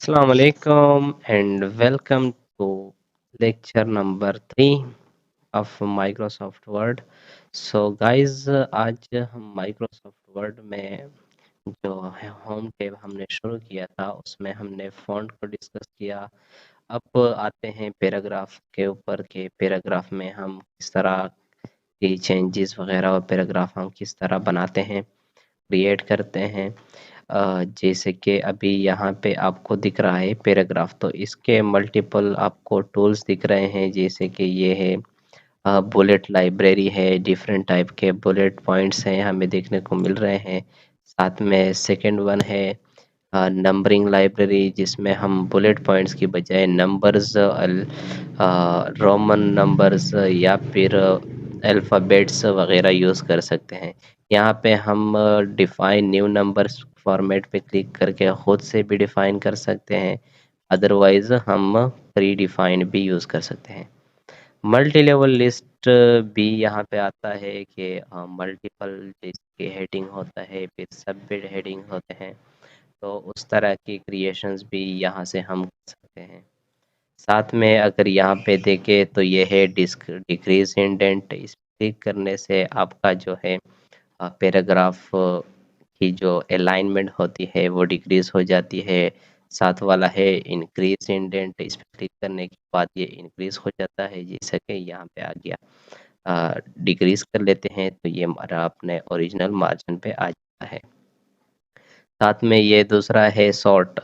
Assalamu alaikum and welcome to lecture number 3 of Microsoft Word. So guys, आज हम Microsoft Word में जो है होम टैब हमने शुरू किया था उसमें हमने फॉन्ट को डिस्कस किया। अब आते हैं पैराग्राफ के ऊपर के पैराग्राफ में हम किस तरह की चेंजेस वगैरह और पैराग्राफ हम किस तरह बनाते हैं, क्रिएट करते हैं। जैसे कि अभी यहाँ पे आपको दिख रहा है पैराग्राफ, तो इसके मल्टीपल आपको टूल्स दिख रहे हैं। जैसे कि ये है बुलेट लाइब्रेरी है, डिफरेंट टाइप के बुलेट पॉइंट्स हैं हमें देखने को मिल रहे हैं। साथ में सेकंड वन है नंबरिंग लाइब्रेरी, जिसमें हम बुलेट पॉइंट्स की बजाय नंबर्स, रोमन नंबर्स या फिर अल्फ़ाबेट्स वगैरह यूज़ कर सकते हैं। यहाँ पे हम डिफाइन न्यू नंबर्स फॉर्मेट पे क्लिक करके खुद से भी डिफाइन कर सकते हैं, अदरवाइज हम प्री डिफाइन भी यूज़ कर सकते हैं। मल्टी लेवल लिस्ट भी यहाँ पे आता है कि मल्टीपल जिसके हेडिंग होता है, फिर सब हेडिंग होते हैं, तो उस तरह की क्रिएशंस भी यहाँ से हम कर सकते हैं। साथ में अगर यहाँ पे देखें तो ये है डिक्रीज इंडेंट, इस क्लिक करने से आपका जो है पैराग्राफ की जो अलाइनमेंट होती है वो डिक्रीज हो जाती है। साथ वाला है इंक्रीज इंडेंट, इस पर क्लिक करने के बाद ये इंक्रीज हो जाता है, जैसे कि यहाँ पे आ गया। डिक्रीज कर लेते हैं तो ये हमारा अपने ओरिजिनल मार्जिन पे आ जाता है। साथ में ये दूसरा है सॉर्ट,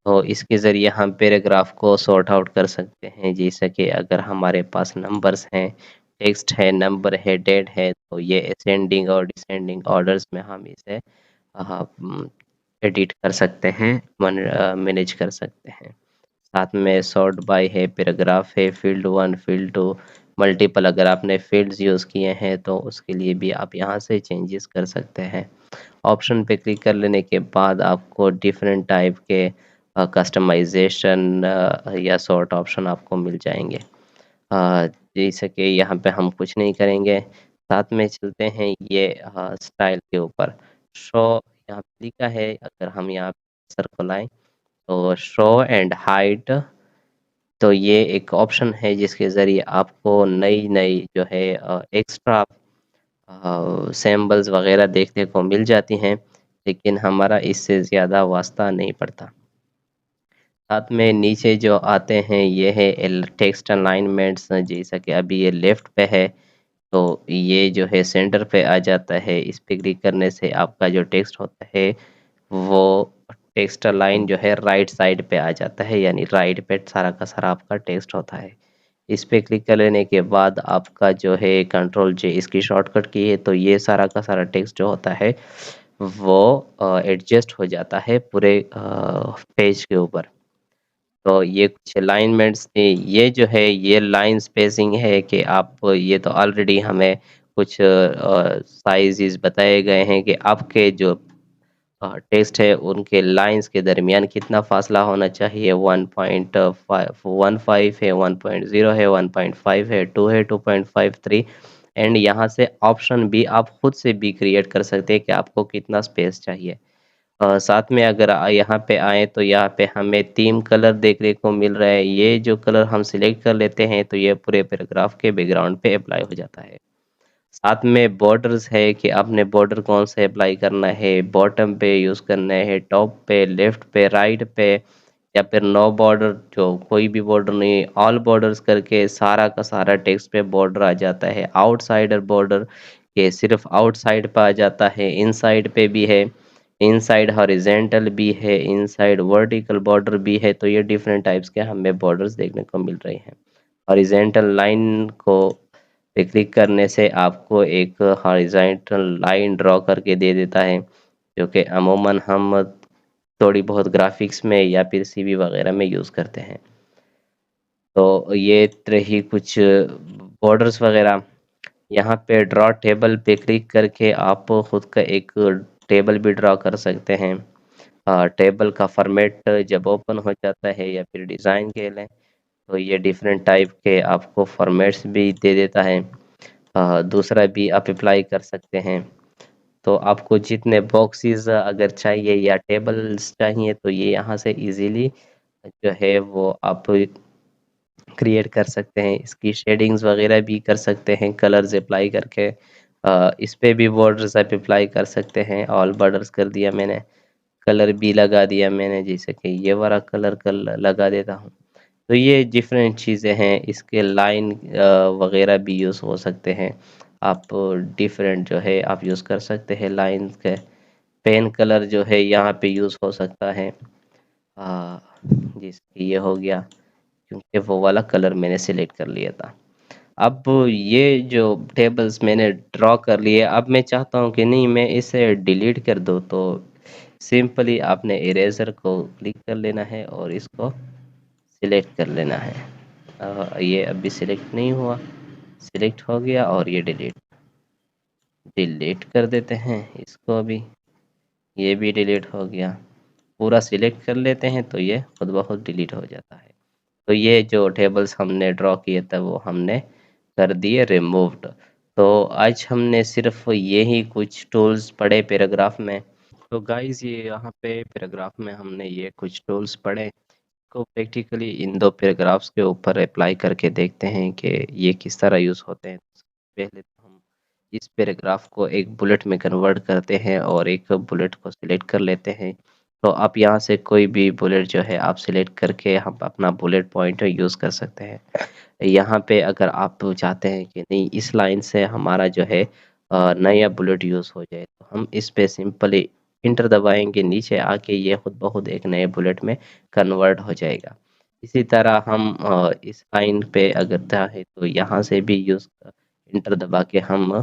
तो इसके ज़रिए हम पैराग्राफ को सॉर्ट आउट कर सकते हैं। जैसे कि अगर हमारे पास नंबर्स हैं, टेक्स्ट है, नंबर है, डेट है, तो ये असेंडिंग और डिसेंडिंग ऑर्डर्स में हम इसे एडिट कर सकते हैं, मैनेज कर सकते हैं। साथ में सॉर्ट बाय है, पैराग्राफ है, फील्ड 1, फील्ड 2, मल्टीपल अगर आपने फील्ड्स यूज़ किए हैं तो उसके लिए भी आप यहाँ से चेंजेस कर सकते हैं। ऑप्शन पे क्लिक कर लेने के बाद आपको डिफरेंट टाइप के कस्टमाइजेशन या सॉर्ट ऑप्शन आपको मिल जाएंगे। जैसे कि यहाँ पे हम कुछ नहीं करेंगे, साथ में चलते हैं ये स्टाइल के ऊपर। शो यहाँ पे लिखा है, अगर हम यहाँ सर्कल आए तो शो एंड हाइड, तो ये एक ऑप्शन है जिसके ज़रिए आपको नई नई जो है एक्स्ट्रा सैम्बल्स वगैरह देखने को मिल जाती हैं, लेकिन हमारा इससे ज़्यादा वास्ता नहीं पड़ता। साथ में नीचे जो आते हैं ये है टेक्स्ट अलाइनमेंट्स, जैसा कि अभी ये लेफ्ट पे है, तो ये जो है सेंटर पे आ जाता है। इस पे क्लिक करने से आपका जो टेक्स्ट होता है वो टेक्स्ट लाइन जो है राइट साइड पे आ जाता है, यानी राइट पे सारा का सारा आपका टेक्स्ट होता है। इस पे क्लिक कर लेने के बाद आपका जो है कंट्रोल जे इसकी शॉर्टकट की है, तो ये सारा का सारा टेक्स्ट जो होता है वो एडजस्ट हो जाता है पूरे पेज के ऊपर। तो ये कुछ अलाइनमेंट्स थे, ये जो है ये लाइन स्पेसिंग है कि आप ये तो ऑलरेडी हमें कुछ साइज़ेस बताए गए हैं कि आपके जो टेक्स्ट है उनके लाइंस के दरमियान कितना फासला होना चाहिए। 1.15 है, 1.0 है, 1.5 है, 2 है, 2.53, एंड यहाँ से ऑप्शन भी आप खुद से भी क्रिएट कर सकते हैं कि आपको कितना स्पेस चाहिए। साथ में अगर यहाँ पे आए तो यहाँ पे हमें 3 कलर देखने को मिल रहा है। ये जो कलर हम सिलेक्ट कर लेते हैं तो ये पूरे पैराग्राफ के बैकग्राउंड पे अप्लाई हो जाता है। साथ में बॉर्डर्स है कि आपने बॉर्डर कौन से अप्लाई करना है, बॉटम पे यूज़ करना है, टॉप पे, लेफ्ट पे, राइट पे, या फिर नो बॉर्डर, जो कोई भी बॉर्डर नहीं, ऑल बॉर्डर्स करके सारा का सारा टेक्स्ट पे बॉर्डर आ जाता है। आउटसाइडर बॉर्डर के सिर्फ आउटसाइड पे आ जाता है, इनसाइड पे भी है, इनसाइड हॉरिजेंटल भी है, इनसाइड वर्टिकल बॉर्डर भी है। तो ये डिफरेंट टाइप्स के हमें बॉर्डर्स देखने को मिल रहे हैं। हॉरिजेंटल लाइन को पे क्लिक करने से आपको एक हॉरिजॉन्टल लाइन ड्रॉ करके दे देता है, जो कि अमूमन हम थोड़ी बहुत ग्राफिक्स में या फिर सीवी वगैरह में यूज़ करते हैं। तो ये रही कुछ बॉर्डर्स वगैरह। यहाँ पे ड्रॉ टेबल पे क्लिक करके आप खुद का एक टेबल भी ड्रॉ कर सकते हैं। टेबल का फॉर्मेट जब ओपन हो जाता है या फिर डिज़ाइन के लिए, तो ये डिफरेंट टाइप के आपको फॉर्मेट्स भी दे देता है। दूसरा भी आप अप्लाई कर सकते हैं। तो आपको जितने बॉक्सेस अगर चाहिए या टेबल्स चाहिए तो ये यहाँ से इजीली जो है वो आप क्रिएट कर सकते हैं। इसकी शेडिंग्स वगैरह भी कर सकते हैं कलर्स अप्लाई करके। इस पे भी बॉर्डर्स आप अप्लाई कर सकते हैं। ऑल बॉर्डर्स कर दिया मैंने, कलर भी लगा दिया मैंने, जैसे कि ये वाला कलर लगा देता हूँ। तो ये डिफरेंट चीज़ें हैं। इसके लाइन वगैरह भी यूज़ हो सकते हैं। आप डिफरेंट जो है आप यूज़ कर सकते हैं लाइंस के। पेन कलर जो है यहाँ पे यूज़ हो सकता है। जैसे ये हो गया, क्योंकि वो वाला कलर मैंने सिलेक्ट कर लिया था। अब ये जो टेबल्स मैंने ड्रॉ कर लिए, अब मैं चाहता हूँ कि नहीं मैं इसे डिलीट कर दूँ, तो सिंपली आपने इरेज़र को क्लिक कर लेना है और इसको सिलेक्ट कर लेना है। ये अभी सिलेक्ट नहीं हुआ, सिलेक्ट हो गया और ये डिलीट डिलीट कर देते हैं इसको अभी। ये भी डिलीट हो गया। पूरा सिलेक्ट कर लेते हैं तो ये खुद ब खुद डिलीट हो जाता है। तो ये जो टेबल्स हमने ड्रॉ किए थे वो हमने कर दिए रिमूव्ड। तो आज हमने सिर्फ ये ही कुछ टूल्स पढ़े पैराग्राफ में। तो गाइस ये यहाँ पे पैराग्राफ में हमने ये कुछ टूल्स पढ़े को प्रैक्टिकली इन दो पैराग्राफ्स के ऊपर अप्लाई करके देखते हैं कि ये किस तरह यूज़ होते हैं। पहले तो हम इस पैराग्राफ को एक बुलेट में कन्वर्ट करते हैं और एक बुलेट को सिलेक्ट कर लेते हैं। तो आप यहाँ से कोई भी बुलेट जो है आप सिलेक्ट करके हम अपना बुलेट पॉइंटर यूज़ कर सकते हैं। यहाँ पे अगर आप चाहते हैं कि नहीं इस लाइन से हमारा जो है नया बुलेट यूज़ हो जाए, तो हम इस पे सिंपली इंटर दबाएंगे, नीचे आके ये खुद ब खुद एक नए बुलेट में कन्वर्ट हो जाएगा। इसी तरह हम इस लाइन पे अगर चाहे तो यहाँ से भी यूज़ इंटर दबा के हम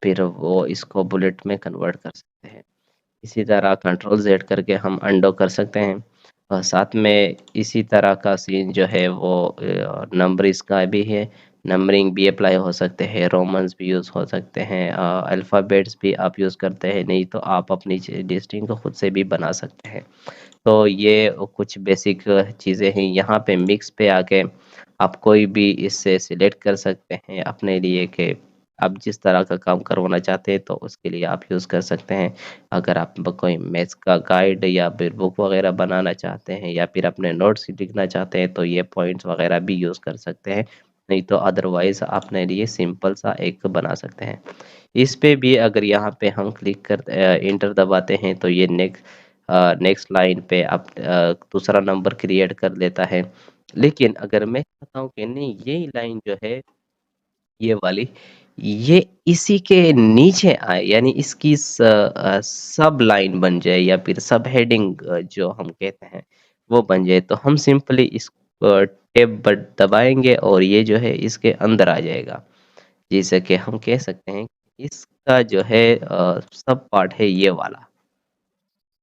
फिर वो इसको बुलेट में कन्वर्ट कर सकते हैं। इसी तरह कंट्रोल जेड करके हम अंडो कर सकते हैं। और साथ में इसी तरह का सीन जो है वो नंबरिंग का भी है। नंबरिंग भी अप्लाई हो सकते हैं, रोमन्स भी यूज़ हो सकते हैं, अल्फ़ाबेट्स भी आप यूज़ करते हैं, नहीं तो आप अपनी डिस्टिंग को खुद से भी बना सकते हैं। तो ये कुछ बेसिक चीज़ें हैं। यहाँ पे मिक्स पे आके आप कोई भी इससे सिलेक्ट कर सकते हैं अपने लिए कि आप जिस तरह का काम करवाना चाहते हैं तो उसके लिए आप यूज़ कर सकते हैं। अगर आप कोई मैथ्स का गाइड या फिर बुक वगैरह बनाना चाहते हैं या फिर अपने नोट्स लिखना चाहते हैं तो ये पॉइंट्स वगैरह भी यूज़ कर सकते हैं। नहीं तो अदरवाइज़ अपने लिए सिंपल सा एक बना सकते हैं। इस पे भी अगर यहाँ पे हम क्लिक कर एंटर दबाते हैं तो ये नेक्स्ट लाइन पे आप दूसरा नंबर क्रिएट कर लेता है। लेकिन अगर मैं चाहता हूँ कि नहीं यही लाइन जो है ये वाली, ये इसी के नीचे आए, यानी इसकी सब लाइन बन जाए या फिर सब हेडिंग जो हम कहते हैं वो बन जाए, तो हम सिंपली इस टैब बट दबाएंगे और ये जो है इसके अंदर आ जाएगा। जैसे कि हम कह सकते हैं इसका जो है सब पार्ट है ये वाला।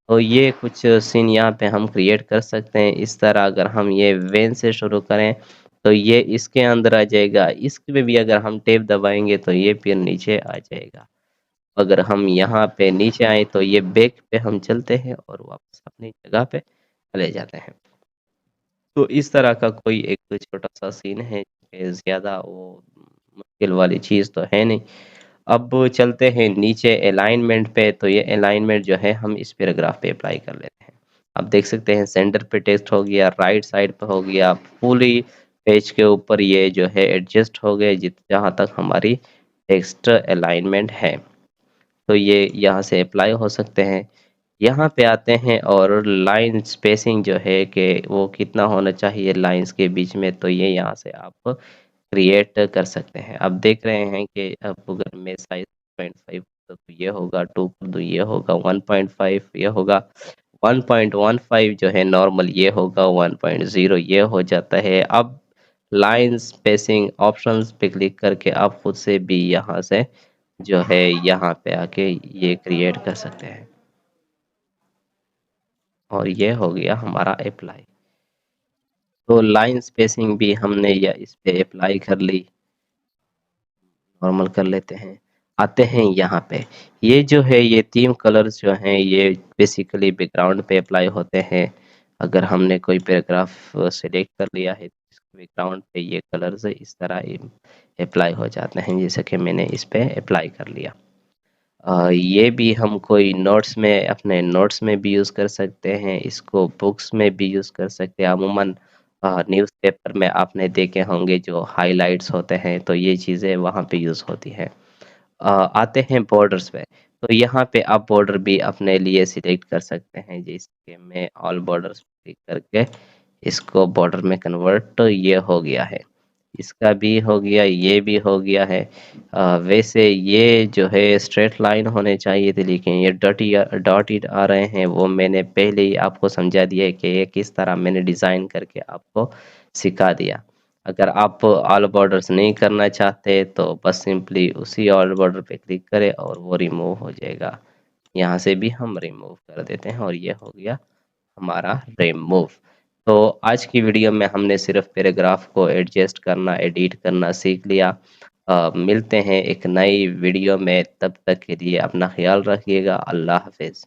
तो ये कुछ सीन यहाँ पे हम क्रिएट कर सकते हैं। इस तरह अगर हम ये वेन से शुरू करें तो ये इसके अंदर आ जाएगा। इसमें भी अगर हम टैब दबाएंगे तो ये फिर नीचे आ जाएगा। अगर हम यहाँ पे नीचे आए तो ये बैक पे हम चलते हैं और वापस अपनी जगह पे चले जाते हैं। तो इस तरह का कोई एक छोटा सा सीन है, ज़्यादा वो मुश्किल वाली चीज़ तो है नहीं। अब चलते हैं नीचे अलाइनमेंट पे, तो ये अलाइनमेंट जो है हम इस पैराग्राफ पे अप्लाई कर लेते हैं। आप देख सकते हैं सेंटर पे टेक्स्ट हो गया, राइट साइड पे हो गया, पूरी पेज के ऊपर ये जो है एडजस्ट हो गए जित जहाँ तक हमारी टेक्स्ट अलाइनमेंट है। तो ये यहाँ से अप्लाई हो सकते हैं। यहाँ पे आते हैं और लाइन स्पेसिंग जो है कि वो कितना होना चाहिए लाइंस के बीच में, तो ये यहाँ से आप क्रिएट कर सकते हैं। आप देख रहे हैं कि अब अगर मैं साइज़ 0.5 तो ये होगा, 2 कर दूँ ये होगा, 1.5 ये होगा, 1.15 जो है नॉर्मल ये होगा, 1.0 ये हो जाता है। अब लाइन स्पेसिंग ऑप्शंस पे क्लिक करके आप खुद से भी यहाँ से जो है यहाँ पे आके ये क्रिएट कर सकते हैं। और ये हो गया हमारा अप्लाई। तो लाइन स्पेसिंग भी हमने या इस पे अप्लाई कर ली, नॉर्मल कर लेते हैं। आते हैं यहाँ पे, ये जो है ये 3 कलर्स जो हैं ये बेसिकली बैकग्राउंड पे अप्लाई होते हैं। अगर हमने कोई पैराग्राफ सेलेक्ट कर लिया है तो बैकग्राउंड पे ये कलर्स इस तरह अप्लाई हो जाते हैं, जैसे कि मैंने इस पे अप्लाई कर लिया। ये भी हम कोई नोट्स में अपने नोट्स में भी यूज़ कर सकते हैं, इसको बुक्स में भी यूज़ कर सकते हैं। अमूमन न्यूज़पेपर में आपने देखे होंगे जो हाइलाइट्स होते हैं, तो ये चीज़ें वहाँ पे यूज़ होती हैं। आते हैं बॉर्डर्स पे, तो यहाँ पे आप बॉर्डर भी अपने लिए सिलेक्ट कर सकते हैं, जैसे कि मैं ऑल बॉर्डर्स क्लिक करके इसको बॉर्डर में कन्वर्ट, तो ये हो गया है। इसका भी हो गया, ये भी हो गया है। वैसे ये जो है स्ट्रेट लाइन होने चाहिए थे, लेकिन ये डॉटेड आ रहे हैं, वो मैंने पहले ही आपको समझा दिया है कि ये किस तरह मैंने डिज़ाइन करके आपको सिखा दिया। अगर आप ऑल बॉर्डर्स नहीं करना चाहते तो बस सिंपली उसी ऑल बॉर्डर पे क्लिक करें और वो रिमूव हो जाएगा। यहाँ से भी हम रिमूव कर देते हैं और ये हो गया हमारा रिमूव। तो आज की वीडियो में हमने सिर्फ पैराग्राफ को एडजस्ट करना, एडिट करना सीख लिया। मिलते हैं एक नई वीडियो में, तब तक के लिए अपना ख्याल रखिएगा। अल्लाह हाफ़िज़।